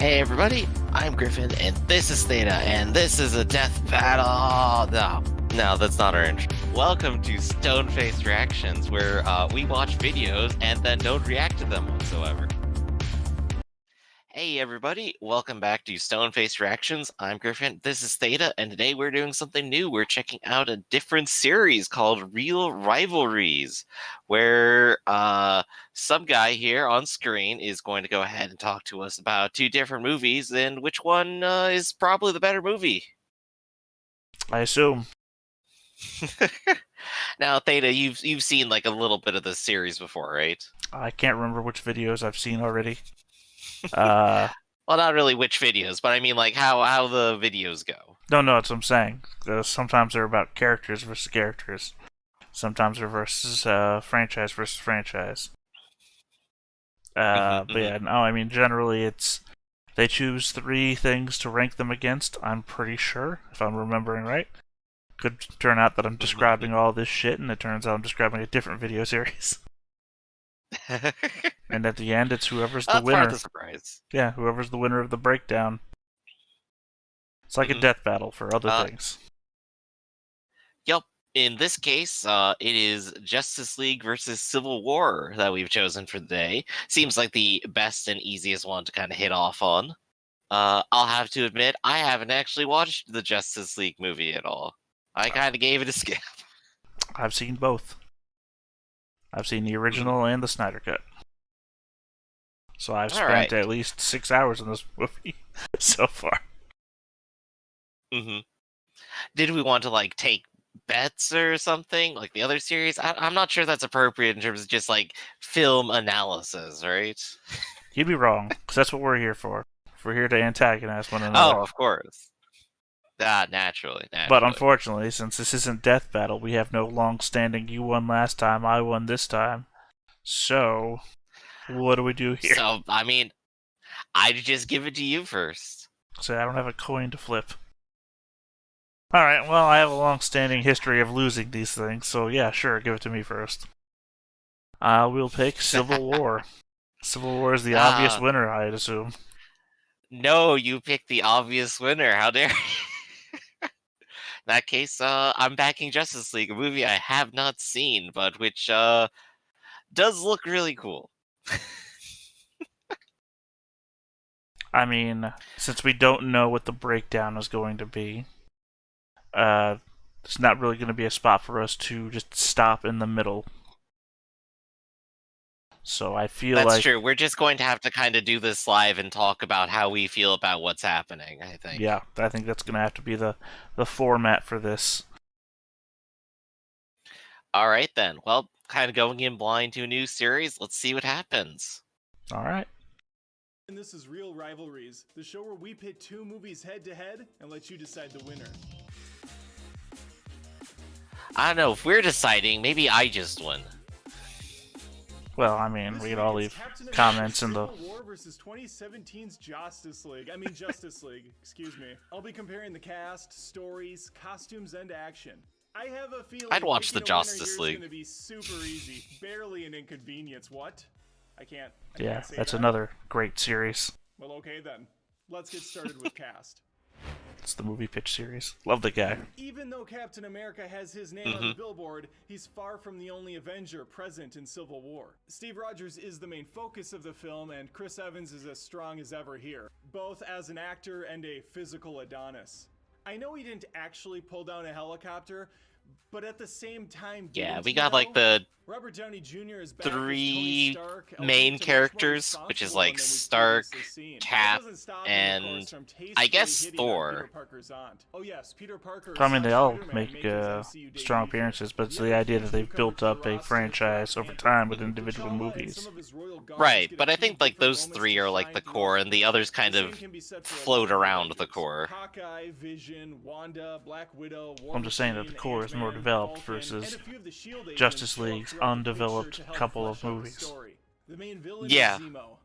Hey everybody, I'm Griffin, and this is Theta, and this is a death battle. No, that's not our intro. Welcome to Stone-Faced Reactions, where we watch videos and then don't react to them whatsoever. Hey everybody, welcome back to Stone-Faced Reactions. I'm Griffin, this is Theta, and today we're doing something new. We're checking out a different series called Real Rivalries, where some guy here on screen is going to go ahead and talk to us about two different movies and which one is probably the better movie. I assume. Now, Theta, you've seen like a little bit of this series before, right? I can't remember which videos I've seen already. Well, not really which videos, but I mean like how the videos go. No, that's what I'm saying. Sometimes they're about characters versus characters. Sometimes they're versus franchise versus franchise. But yeah, no, I mean generally it's they choose three things to rank them against. I'm pretty sure, if I'm remembering right. Could turn out that I'm describing all this shit, and it turns out I'm describing a different video series. And at the end, it's whoever's the That's winner. part of the surprise. Yeah, whoever's the winner of the breakdown. It's like a death battle for other things. Yep. In this case, it is Justice League versus Civil War that we've chosen for the day. Seems like the best and easiest one to kind of hit off on. I'll have to admit, I haven't actually watched the Justice League movie at all. I kind of gave it a skip. I've seen both. I've seen the original and the Snyder Cut. So I've spent at least 6 hours in this movie so far. Did we want to like take bets or something like the other series? I'm not sure that's appropriate in terms of just like film analysis, right? You'd be wrong, because that's what we're here for. We're here to antagonize one another. Oh, of course. Naturally. But unfortunately, since this isn't Death Battle, we have no long-standing you won last time, I won this time. So, what do we do here? So, I mean, I'd just give it to you first. So I don't have a coin to flip. Alright, well, I have a long-standing history of losing these things, so yeah, sure, give it to me first. We'll pick Civil War. Civil War is the obvious winner, I'd assume. No, you picked the obvious winner. How dare you? In that case, I'm backing Justice League, a movie I have not seen, but which does look really cool. I mean, since we don't know what the breakdown is going to be, there's not really going to be a spot for us to just stop in the middle. So I feel that's true. We're just going to have to kind of do this live and talk about how we feel about what's happening, I think. Yeah, I think that's going to have to be the format for this. All right, then. Well, kind of going in blind to a new series. Let's see what happens. All right. And this is Real Rivalries, the show where we pit two movies head-to-head and let you decide the winner. I don't know. If we're deciding, maybe I just win. Well, I mean, we could all leave comments in the... War versus 2017's Justice League. Justice League, excuse me. I'll be comparing the cast, stories, costumes, and action. I have a feeling I'd watch the Justice League. It's going to be super easy. Barely an inconvenience. What? I can't Yeah, say that's that. another great series. Well, okay then. Let's get started with cast. It's the movie pitch series. Love the guy. Even though Captain America has his name on the billboard, he's far from the only Avenger present in Civil War. Steve Rogers is the main focus of the film, and Chris Evans is as strong as ever here, both as an actor and a physical Adonis. I know he didn't actually pull down a helicopter, but at the same time, yeah, we got like the Robert Downey Jr. is back three Stark, main characters, which is like Stark, Cap, and I guess Thor. Oh, yes, Peter Parker. I mean, they all make strong appearances, but it's the idea that they've built up a franchise over time with individual movies. Right, but I think like those three are like the core, and the others kind of float around the core. Hawkeye, Vision, Wanda, Black Widow, I'm just saying that the core is more developed versus Justice League's undeveloped couple of movies. The main villain Yeah. is Zemo,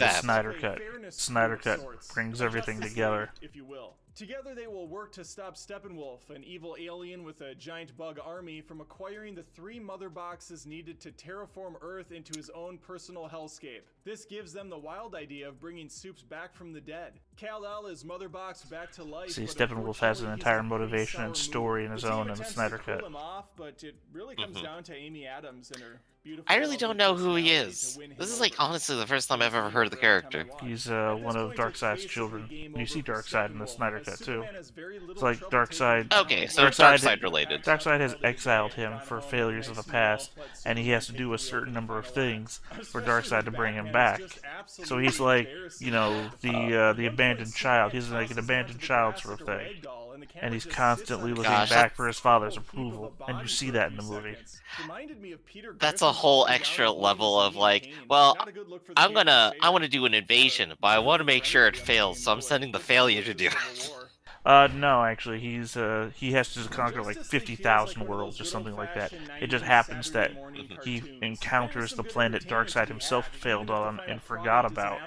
like that. Snyder Cut. Snyder Cut brings everything together. If you will. Together they will work to stop Steppenwolf, an evil alien with a giant bug army, from acquiring the 3 mother boxes needed to terraform Earth into his own personal hellscape. This gives them the wild idea of bringing Soups back from the dead. Kal-El is Mother Box back to life. See, Steppenwolf has an entire motivation and story in his own in the Snyder Cut. Him off, but it really comes down to Amy Adams and her beautiful. I really don't know who he is. This is like honestly the first time I've ever heard of the character. He's one of Darkseid's children. You see Darkseid in the Snyder Cut too. It's like Darkseid. Okay, so Darkseid related. Darkseid has exiled him for failures of the past, and he has to do a certain number of things for Darkseid to bring him back. So he's like, you know, the abandoned child. He's like an abandoned child sort of thing, and he's constantly looking back for his father's approval, and you see that in the movie. That's a whole extra level of like, well, I want to do an invasion, but I want to make sure it fails, so I'm sending the failure to do it. No, actually, he has to conquer like 50,000 worlds or something like that. It just happens that he encounters the planet Darkseid himself failed on and forgot about.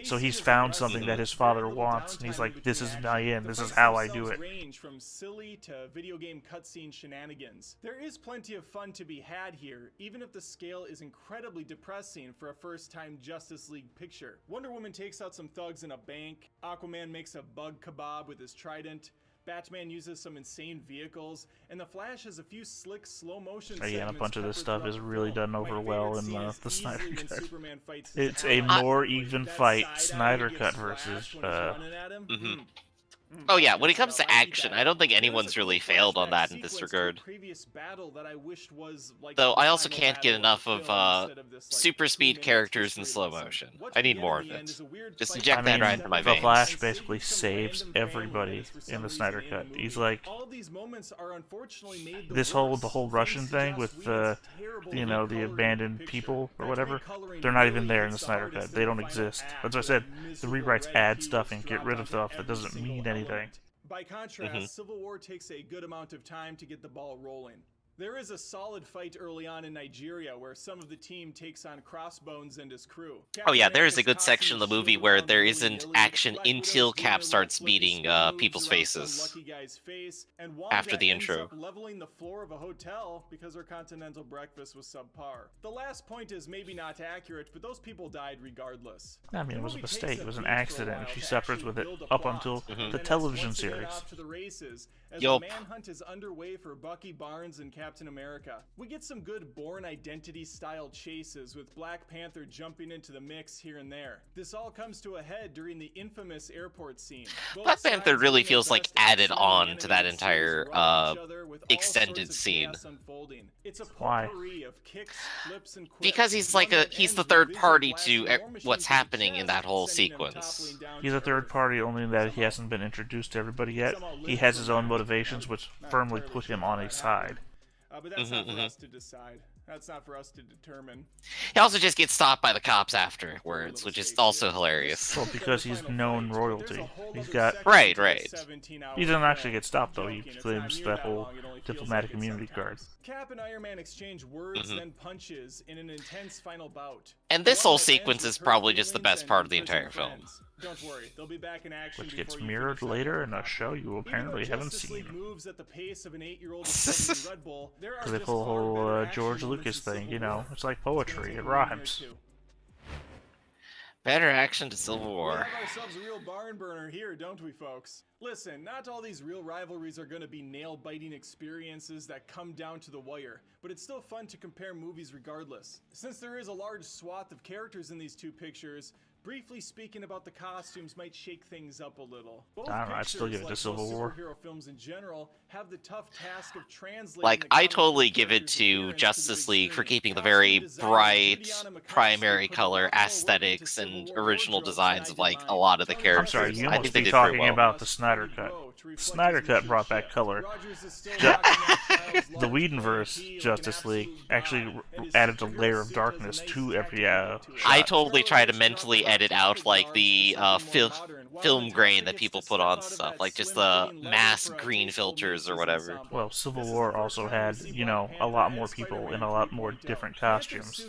So he's found something that his father wants, and he's like, "This is my end. This is how I do it." Range from silly to video game cutscene shenanigans. There is plenty of fun to be had here, even if the scale is incredibly depressing for a first-time Justice League picture. Wonder Woman takes out some thugs in a bank. Aquaman makes a bug kebab with his trident. Batman uses some insane vehicles, and the Flash has a few slick slow motion. Again, a bunch of this stuff is really done over well in the Snyder Cut. It's a more even fight, Snyder Cut versus. Oh yeah, when it comes to action, I don't think anyone's really failed on that in this regard. Though I also can't get enough of super speed characters in slow motion. I need more of it. Just inject that right into my veins. The Flash basically saves everybody in the Snyder Cut. He's like, the whole Russian thing with the, you know, the abandoned people or whatever. They're not even there in the Snyder Cut. They don't exist. As I said, the rewrites add stuff and get rid of stuff that doesn't mean anything. By contrast, Civil War takes a good amount of time to get the ball rolling. There is a solid fight early on in Nigeria where some of the team takes on Crossbones and his crew. Oh yeah, there is a good section of the movie where there isn't action until Cap starts beating people's faces after the intro. Leveling the floor of a hotel because her continental breakfast was subpar. The last point is maybe not accurate, but those people died regardless. I mean, it was a mistake. It was an accident, and she suffers with it up until the television series. As the manhunt is underway for Bucky Barnes and Captain America. We get some good Bourne Identity style chases with Black Panther jumping into the mix here and there. This all comes to a head during the infamous airport scene. Black Panther really feels like added on to that entire extended scene. Why? Because he's the third party to what's happening in that whole sequence. He's a third party only in that he hasn't been introduced to everybody yet. He has his own motivations, which firmly put him on a side. But that's not for us to decide. That's not for us to determine. He also just gets stopped by the cops afterwards, which is also hilarious. Well, because he's known royalty. He's got... Right. He doesn't actually get stopped, though. He claims that whole diplomatic immunity card. Cap and Iron Man exchange words then punches in an intense final bout. And this whole sequence is probably just the best part of the entire film. Don't worry, they'll be back in action. Which gets mirrored later in a show you apparently haven't seen. Moves at the pace of an 8-year-old Red Bull. Because they pull a whole George Lucas thing, you know. It's like poetry. It rhymes. Better action to Civil War. We have ourselves a real barn burner here, don't we, folks? Listen, not all these real rivalries are going to be nail-biting experiences that come down to the wire, but it's still fun to compare movies regardless. Since there is a large swath of characters in these two pictures, briefly speaking about the costumes might shake things up a little. Both I don't know, I'd still give it to Civil War. Superhero films in general have the tough task of translating. Like, I totally give it to Justice League for keeping the very bright primary color aesthetics and original designs of like a lot of the characters. I'm sorry, you I must think they be did very talking well. about the Snyder Cut. Snyder Cut brought back color. The Whedonverse Justice League actually added a layer of darkness to every shot. I totally try to mentally edit out like the film grain that people put on stuff, like just the mass green filters or whatever. Well, Civil War also had, you know, a lot more people in a lot more different costumes.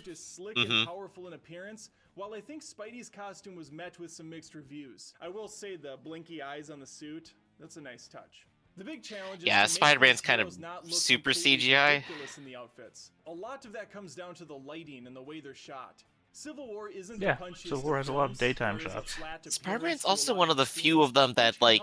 Powerful in appearance. While I think Spidey's costume was met with some mixed reviews, I will say the blinky eyes on the suit, that's a nice touch. The big challenge is Spider-Man's kind of super CGI. In the outfits. A lot of that comes down to the lighting and the way they're shot. Civil War isn't Yeah, the punchiest Civil War has a lot of daytime shots. Spider-Man's also one of the few of them that, like,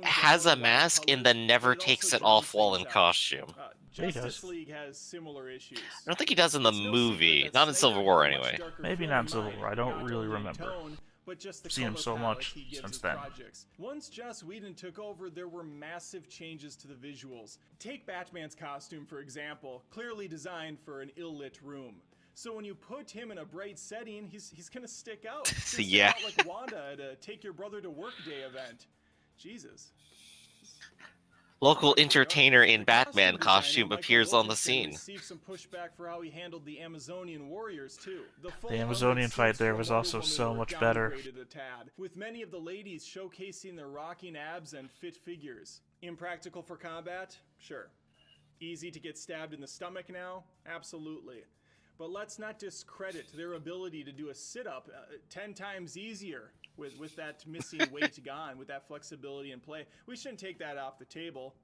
has a mask and then never takes it off while in costume. Yeah, he does. Justice League has similar issues. I don't think he does in the It's no secret movie. that Not in Snyder Civil War, had a much anyway. darker Maybe film not in in Civil mind, War. I don't not really only in remember. tone, but just the I've seen him color so palette much he gives since his then. projects. Once Joss Whedon took over, there were massive changes to the visuals. Take Batman's costume, for example, clearly designed for an ill-lit room. So when you put him in a bright setting, he's gonna stick out. He's gonna Yeah. stick out like Wanda at a Take Your Brother to Work Day event. Jesus. Local entertainer in The Batman costume designer, costume Michael appears on the Wilkinson, scene. received some pushback for how he handled the Amazonian warriors too. full The Amazonian armored fight suits there from was Wonder also Woman so were much better. downgraded a tad, with many of the ladies showcasing their rocking abs and fit figures. Impractical for combat? Sure. Easy to get stabbed in the stomach now? Absolutely. But let's not discredit their ability to do a sit-up 10 times easier with that missing weight gone, with that flexibility in play. We shouldn't take that off the table.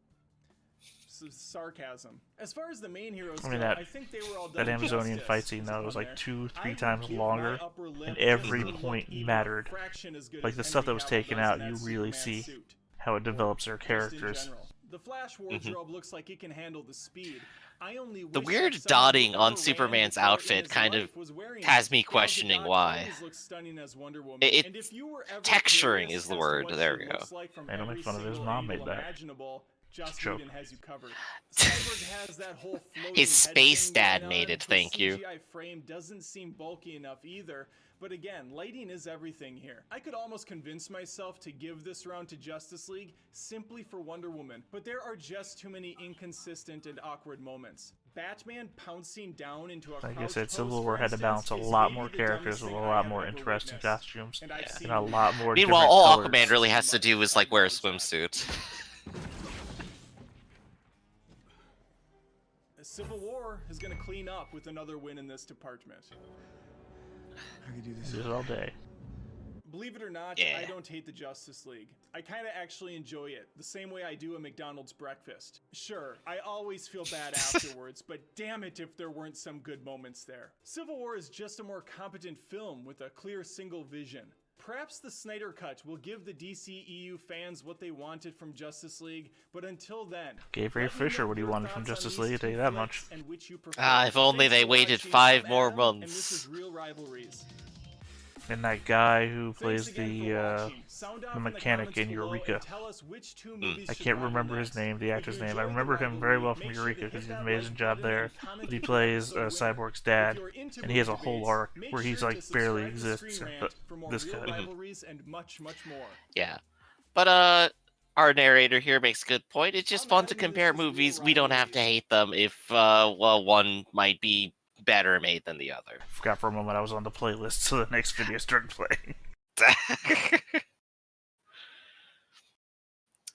Sarcasm. As far as the main heroes go, I think they were all done that Amazonian justice. fight scene though was like I 2-3 would times give longer, my upper lip and just every to look point even a mattered. fraction as good Like as the stuff that Henry was Cavill taken does out, in you that really Superman see suit. how it develops their Just in characters. general. The Flash wardrobe looks like it can handle the speed. I only The wish weird that someone dotting who on ever ran Superman's before in outfit his kind of life was wearing has me it. Gal questioning Gadot why. always looks stunning as Wonder Woman. It- And if you were ever texturing curious is the as to word. what There she we go. looks like from They don't make every fun of his single mom made angle that. imaginable, Joss Joke. Whedon has you covered. Cyborg has that whole floating His head space thing dad going made on. it, His thank you. CGI frame doesn't seem bulky enough either. But again, lighting is everything here. I could almost convince myself to give this round to Justice League simply for Wonder Woman, but there are just too many inconsistent and awkward moments. Batman pouncing down into a Like I crouch said, pose, Civil for War had to instance, balance a is lot maybe more the characters dumbest with a thing I lot have more ever interesting witnessed. costumes And I've Yeah. seen and a lot more Meanwhile, different all colors. Aquaman really has to do is, like, wear a Acknowledge that. swimsuit. Civil War is going to clean up with another win in this department. I could do this. Do it all day. Believe it or not, Yeah. I don't hate the Justice League. I kind of actually enjoy it, the same way I do a McDonald's breakfast. Sure, I always feel bad afterwards, but damn it if there weren't some good moments there. Civil War is just a more competent film with a clear single vision. Perhaps the Snyder Cut will give the DCEU fans what they wanted from Justice League, but until then... Gave Ray let me Fisher know what he your wanted from thoughts on Justice these League, I'll tell you two that flicks much. and which you prefer. If only Thanks they for waited watching. 5 I'm more Adam, and this months. is Real Rivalries. And that guy who Thanks plays again the for watching. Sound off the in the mechanic comments in below Eureka. and tell us which two movies I should can't rival remember his next. name, the If actor's you name. I enjoyed the remember him very well from rivalry, make Eureka sure to because hit he did an that amazing like job button there. and comment But he who plays episode Cyborg's winner. dad, If you're into and he has a movie whole debates, arc make where he's sure like to barely subscribe to exists Screen in Rant for more this real cut. rivalries and much, much more. Yeah. But, our narrator here makes a good point. It's just I'm fun to Adam, and compare this is Real movies. We don't have to Rivalries. hate them if, well, one might be better made than the other. Forgot for a moment I was on the playlist, so the next video started playing.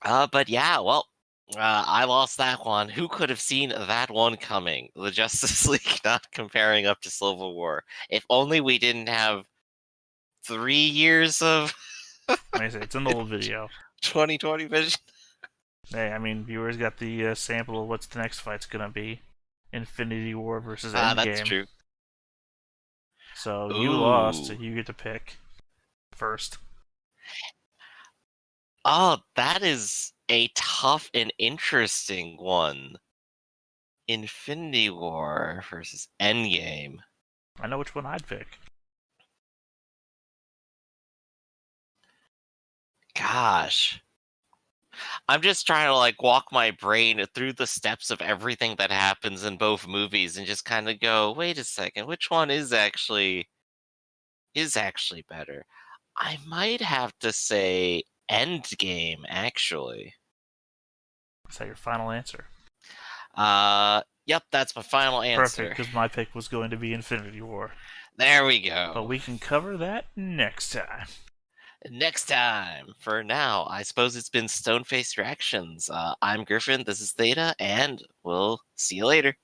But yeah, well, I lost that one. Who could have seen that one coming? The Justice League not comparing up to Civil War. If only we didn't have 3 years of Like I say, it's an old video. 2020 vision. Hey, I mean, viewers got the sample of what's the next fight's gonna be. Infinity War versus Endgame. That's true. So you lost, so Ooh. you get to pick first. Oh, that is a tough and interesting one. Infinity War versus Endgame. I know which one I'd pick. Gosh. I'm just trying to like walk my brain through the steps of everything that happens in both movies and just kind of go, wait a second, which one is actually better? I might have to say Endgame, actually. Is that your final answer? Yep, that's my final answer. Perfect, because my pick was going to be Infinity War. There we go. But we can cover that next time. Next time. For now, I suppose it's been Stone-Faced Reactions. I'm Griffin, this is Theta, and we'll see you later.